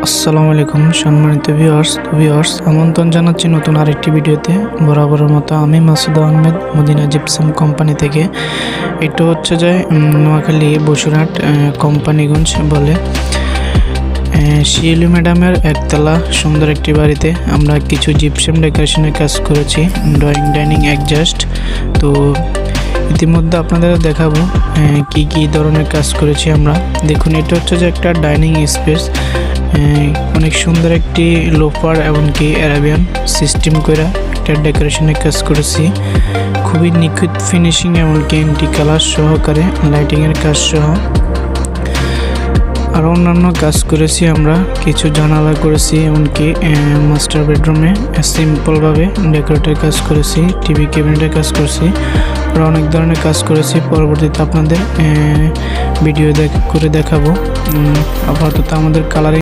আসসালামু আলাইকুম সম্মানিত ভিউয়ার্স আমন্ত্রণ জানাচ্ছি নতুন আরেকটি ভিডিওতে। বরাবরের মতো আমি মাসুদ আহমেদ মদিনা জিপসাম কোম্পানি থেকে। এটা হচ্ছে যে নোয়াখালী বসুরহাট কোম্পানিগঞ্জ বলে শিয়ালি ম্যাডামের একতলা সুন্দর একটি বাড়িতে আমরা কিছু জিপসাম ডেকোরেশনের কাজ করেছি, ড্রয়িং ডাইনিং অ্যাডজাস্ট। তো ইতিমধ্যে আপনাদের দেখাবো কি কি ধরনের কাজ করেছি আমরা। দেখুন, এটা হচ্ছে যে একটা ডাইনিং স্পেস, অনেক সুন্দর একটি লোফার এমনকি অ্যারাবিয়ান সিস্টেম করে একটা ডেকোরেশনের কাজ করেছি। খুবই নিখুঁত ফিনিশিং এমনকি এন্টি কালার সহকারে লাইটিংয়ের কাজ সহ আরও অন্যান্য কাজ করেছি। আমরা কিছু জানালা করেছি, এমনকি মাস্টার বেডরুমে সিম্পলভাবে ডেকোরেটের কাজ করেছি, টিভি ক্যাবিনেটের কাজ করেছি। আমরা অনেক ধরনের কাজ করেছি, পরবর্তীতে আপনাদের ভিডিও করে দেখাবো। আপাতত আমাদের কালারিং